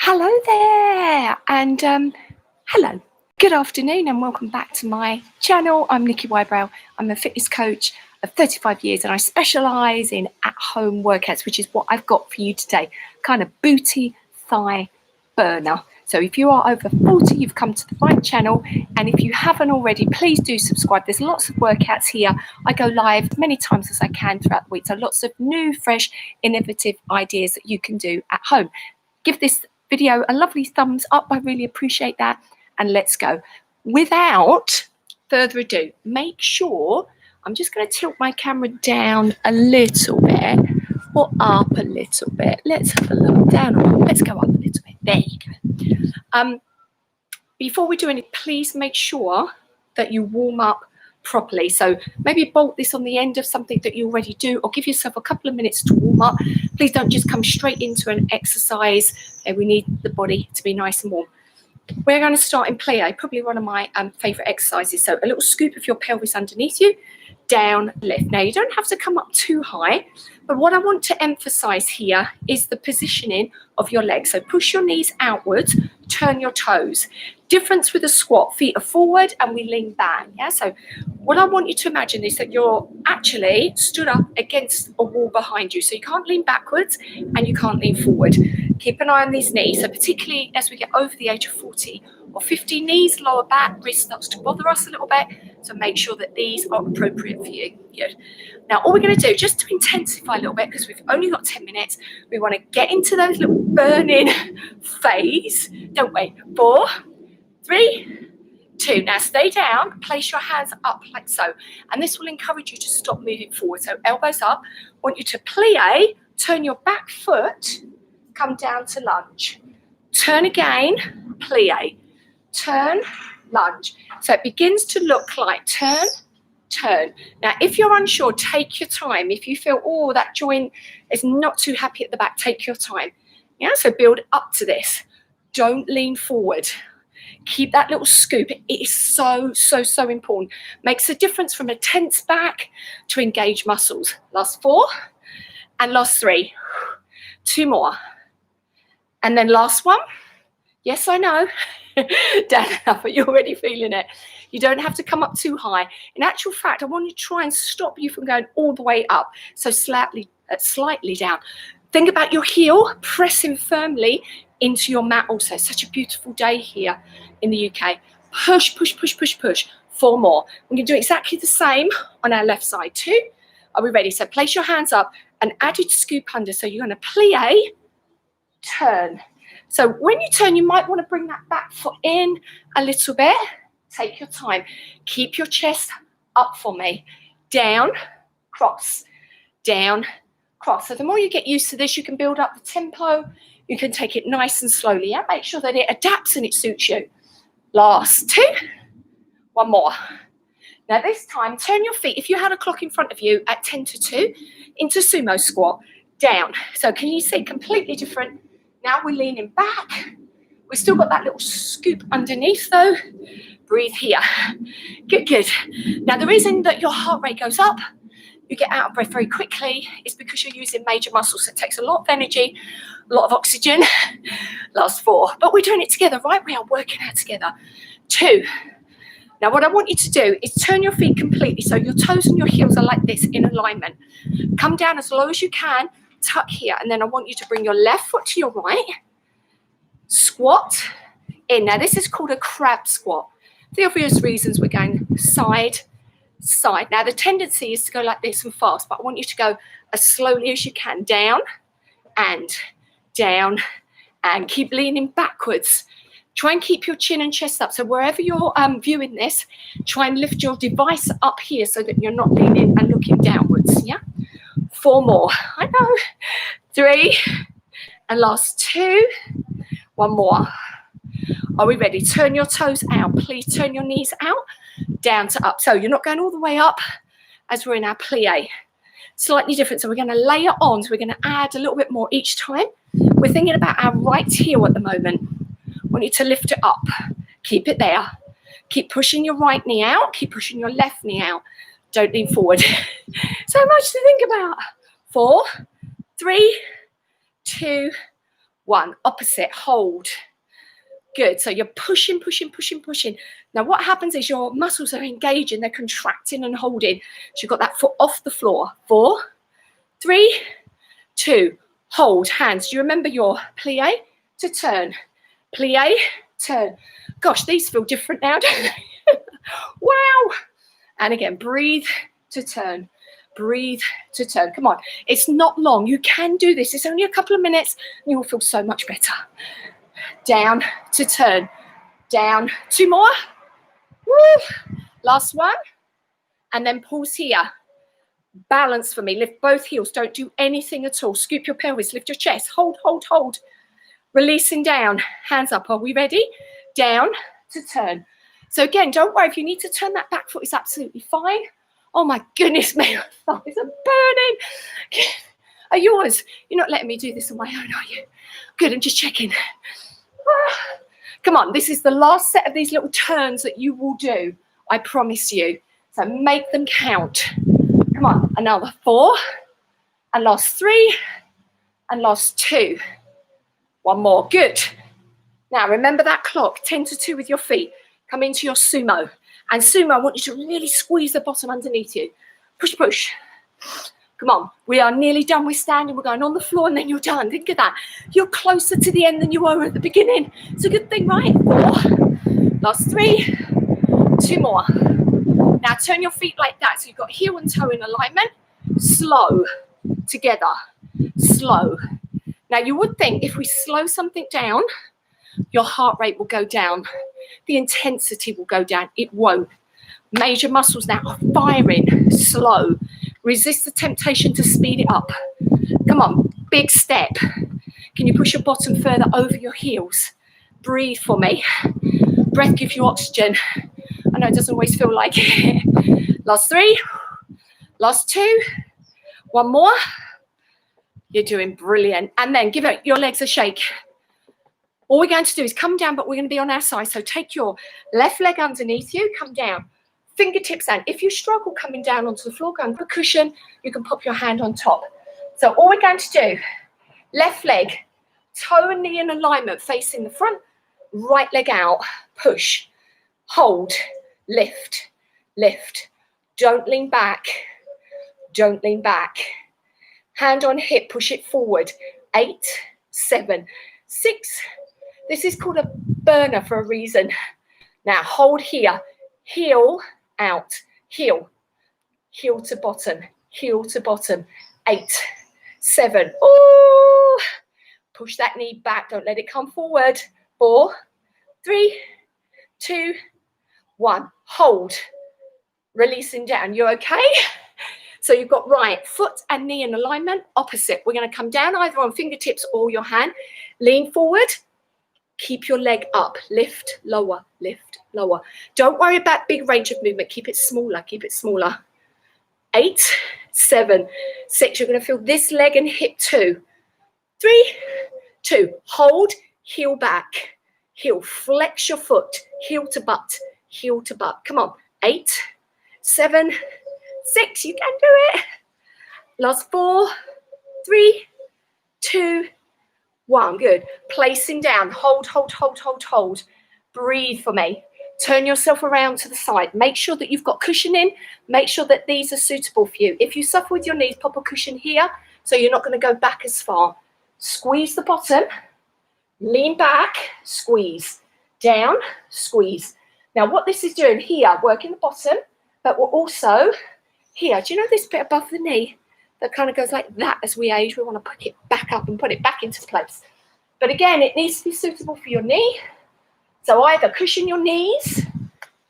Hello there, and hello, good afternoon, and welcome back to my channel. I'm Nikki Wybrow. I'm a fitness coach of 35 years, and I specialise in at-home workouts, which is what I've got for you today, kind of booty thigh burner. So if you are over 40, you've come to the right channel, and if you haven't already, please do subscribe. There's lots of workouts here. I go live many times as I can throughout the week, so lots of new, fresh, innovative ideas that you can do at home. Give this video a lovely thumbs up. I really appreciate that. And let's go. Without further ado, make sure, I'm just going to tilt my camera down a little bit or up a little bit. Let's have a look. Down or up. Let's go up a little bit. There you go. Before we do anything, please make sure that you warm up properly. So maybe bolt this on the end of something that you already do, or give yourself a couple of minutes to warm up. Please don't just come straight into an exercise. We need the body to be nice and warm. We're going to start in plie, probably one of my favorite exercises. So a little scoop of your pelvis underneath you, down, lift. Now you don't have to come up too high, but what I want to emphasize here is the positioning of your legs. So push your knees outwards, turn your toes. Difference with a squat, feet are forward and we lean back. Yeah. So what I want you to imagine is that you're actually stood up against a wall behind you. So you can't lean backwards and you can't lean forward. Keep an eye on these knees. So particularly as we get over the age of 40 or 50, knees, lower back, wrist starts to bother us a little bit. So make sure that these are appropriate for you. Good. Now all we're going to do, just to intensify a little bit, because we've only got 10 minutes, we want to get into those little burning phase, don't we? 4, 3, 2. Now stay down, place your hands up like so, and this will encourage you to stop moving forward. So elbows up. I want you to plie, turn your back foot, come down to lunge. Turn again, plie, turn, lunge. So it begins to look like turn, turn. Now if you're unsure, take your time. If you feel, oh, that joint is not too happy at the back, take your time. Yeah, so build up to this. Don't lean forward. Keep that little scoop. It is so, so, so important. Makes a difference from a tense back to engaged muscles. Last 4 and last 3. 2 more. And then last one. Yes, I know. Down enough, but you're already feeling it. You don't have to come up too high. In actual fact, I want to try and stop you from going all the way up. So slightly down. Think about your heel pressing firmly into your mat also. Such a beautiful day here in the UK. Push, push, push, push, push. 4 more. We're going to do exactly the same on our left side too. Are we ready? So place your hands up and added scoop under. So you're going to plie, turn. So when you turn, you might want to bring that back foot in a little bit. Take your time. Keep your chest up for me. Down, cross, down, cross. So the more you get used to this, you can build up the tempo. You can take it nice and slowly. Yeah? Make sure that it adapts and it suits you. Last 2. 1 more. Now this time, turn your feet, if you had a clock in front of you, at 10 to 2, into sumo squat, down. So can you see, completely different. Now we're leaning back. We've still got that little scoop underneath though. Breathe here. Good, good. Now the reason that your heart rate goes up, you get out of breath very quickly, is because you're using major muscles. So it takes a lot of energy, a lot of oxygen. Last 4. But we're doing it together, right? We are working out together. 2. Now what I want you to do is turn your feet completely. So your toes and your heels are like this in alignment. Come down as low as you can. Tuck here. And then I want you to bring your left foot to your right. Squat in. Now this is called a crab squat. The obvious reasons we're going side, side. Now the tendency is to go like this and fast, but I want you to go as slowly as you can. Down and keep leaning backwards. Try and keep your chin and chest up. So wherever you're viewing this, try and lift your device up here so that you're not leaning and looking downwards. Yeah. 4 more. I know. 3 and last 2. 1 more. Are we ready? Turn your toes out. Please turn your knees out, down to up. So you're not going all the way up as we're in our plie. Slightly different. So we're going to layer on. So we're going to add a little bit more each time. We're thinking about our right heel at the moment. I want you to lift it up. Keep it there. Keep pushing your right knee out. Keep pushing your left knee out. Don't lean forward. So much to think about. 4, 3, 2, 1. Opposite, hold. Good. So you're pushing, pushing, pushing, pushing. Now what happens is your muscles are engaging, they're contracting and holding. So you've got that foot off the floor. 4, 3, 2, hold. Hands. Do you remember your plie to turn? Plie, turn. Gosh, these feel different now, don't they? Wow. And again, breathe to turn. Breathe to turn. Come on. It's not long. You can do this. It's only a couple of minutes and you will feel so much better. Down to turn. Down. 2 more. Woo. Last one. And then pause here. Balance for me. Lift both heels. Don't do anything at all. Scoop your pelvis. Lift your chest. Hold, hold, hold. Releasing down. Hands up. Are we ready? Down to turn. So again, don't worry. If you need to turn that back foot, it's absolutely fine. Oh my goodness me, my thighs are burning. Are yours? You're not letting me do this on my own, are you? Good, I'm just checking. Come on, this is the last set of these little turns that you will do. I promise you. So make them count. Come on, another 4. And last 3. And last 2. 1 more, good. Now remember that clock, 10 to 2 with your feet. Come into your sumo. And sumo, I want you to really squeeze the bottom underneath you. Push, push. Come on. We are nearly done with standing. We're going on the floor and then you're done. Think of that. You're closer to the end than you were at the beginning. It's a good thing, right? 4. Last 3. 2 more. Now turn your feet like that. So you've got heel and toe in alignment. Slow. Together. Slow. Now you would think if we slow something down, your heart rate will go down. The intensity will go down. It won't. Major muscles now are firing. Slow. Resist the temptation to speed it up. Come on. Big step. Can you push your bottom further over your heels? Breathe for me. Breath gives you oxygen. I know it doesn't always feel like it. Last 3. Last 2. 1 more. You're doing brilliant. And then give it your legs a shake. All we're going to do is come down, but we're going to be on our side. So take your left leg underneath you, come down, fingertips down. If you struggle coming down onto the floor, go and put a cushion, you can pop your hand on top. So all we're going to do, left leg, toe and knee in alignment, facing the front, right leg out, push, hold, lift, lift. Don't lean back, don't lean back. Hand on hip, push it forward. 8, 7, 6. This is called a burner for a reason. Now hold here, heel out, heel, heel to bottom, heel to bottom. 8, 7. Oh, push that knee back. Don't let it come forward. 4, 3, 2, 1. Hold. Releasing down. You okay? So you've got right foot and knee in alignment, opposite. We're going to come down either on fingertips or your hand. Lean forward. Keep your leg up. Lift, lower, lift, lower. Don't worry about big range of movement. Keep it smaller. Keep it smaller. 8, 7, 6. You're going to feel this leg and hip 2. 3, 2. Hold, heel back. Heel. Flex your foot. Heel to butt. Heel to butt. Come on. 8, 7, 6. You can do it. Last 4, 3, 2, 1. Good. Placing down. Hold, hold, hold, hold, hold. Breathe for me. Turn yourself around to the side. Make sure that you've got cushioning. Make sure that these are suitable for you. If you suffer with your knees, pop a cushion here so you're not going to go back as far. Squeeze the bottom. Lean back. Squeeze. Down. Squeeze. Now what this is doing here, working the bottom, but we're also here. Do you know this bit above the knee that kind of goes like that as we age? We want to pick it back up and put it back into place. But again, it needs to be suitable for your knee. So either cushion your knees,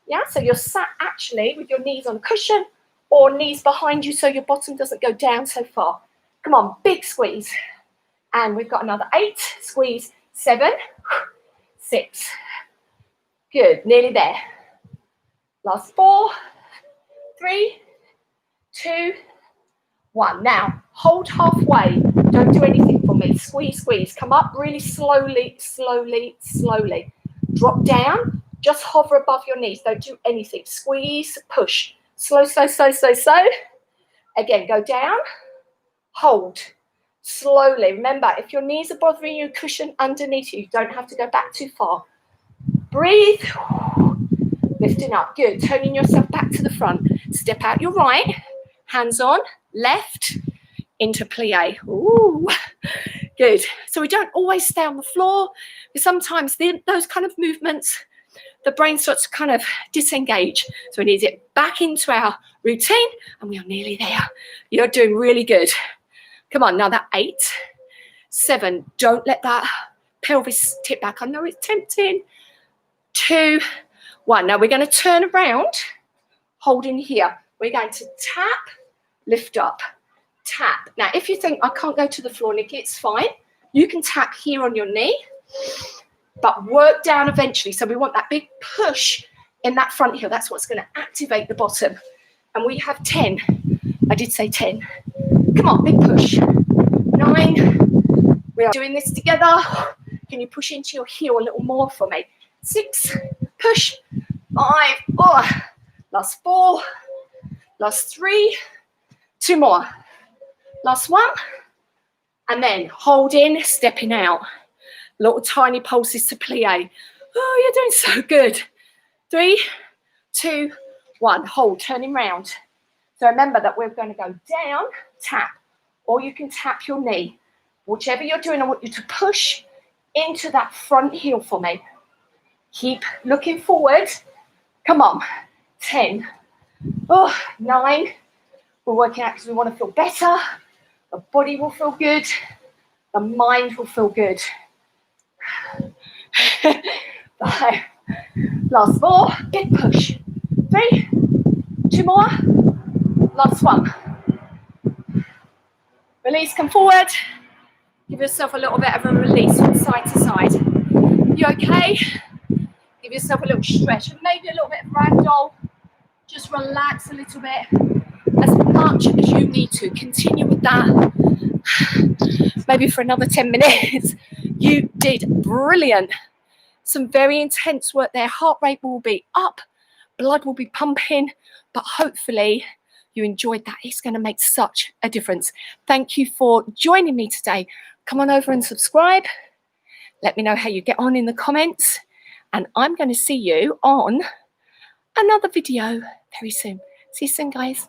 yeah, so you're sat actually with your knees on a cushion, or knees behind you so your bottom doesn't go down so far. Come on, big squeeze. And we've got another 8, squeeze, 7, 6. Good, nearly there. Last 4, 3, 2, 1. Now, hold halfway. Don't do anything for me. Squeeze, squeeze. Come up really slowly, slowly, slowly. Drop down. Just hover above your knees. Don't do anything. Squeeze, push. Slow, slow, slow, slow, slow. Again, go down. Hold. slowly. Remember, if your knees are bothering you, cushion underneath you. You don't have to go back too far. Breathe. Lifting up. Good. Turning yourself back to the front. Step out your right. Hands on. Left. Into plie. Ooh. Good. So we don't always stay on the floor. Sometimes those kind of movements, the brain starts to kind of disengage. So we need to get back into our routine, and we are nearly there. You're doing really good. Come on, another 8, 7. Don't let that pelvis tip back. I know it's tempting. 2, 1. Now we're going to turn around, holding here. We're going to tap, lift up, tap. Now, if you think, I can't go to the floor, Nikki, it's fine. You can tap here on your knee, but work down eventually. So we want that big push in that front heel. That's what's going to activate the bottom. And we have 10. I did say 10. Come on, big push. 9. We are doing this together. Can you push into your heel a little more for me? 6. Push. 5. Oh. Last 4. Last 3. 2 more. Last 1. And then holding, stepping out. Little tiny pulses to plie. Oh, you're doing so good. 3, 2, 1. Hold, turning round. So remember that we're going to go down, tap, or you can tap your knee. Whichever you're doing, I want you to push into that front heel for me. Keep looking forward. Come on. 10. Oh, 9. We're working out because we want to feel better. The body will feel good. The mind will feel good. 5. Last 4. Big push. 3. 2 more. Last 1. Release, come forward. Give yourself a little bit of a release from side to side. You okay? Give yourself a little stretch and maybe a little bit of ragdoll. Just relax a little bit. As much as you need to. Continue with that. Maybe for another 10 minutes. You did brilliant. Some very intense work there. Heart rate will be up. Blood will be pumping. But hopefully you enjoyed that. It's going to make such a difference. Thank you for joining me today. Come on over and subscribe. Let me know how you get on in the comments. And I'm going to see you on another video very soon. See you soon, guys.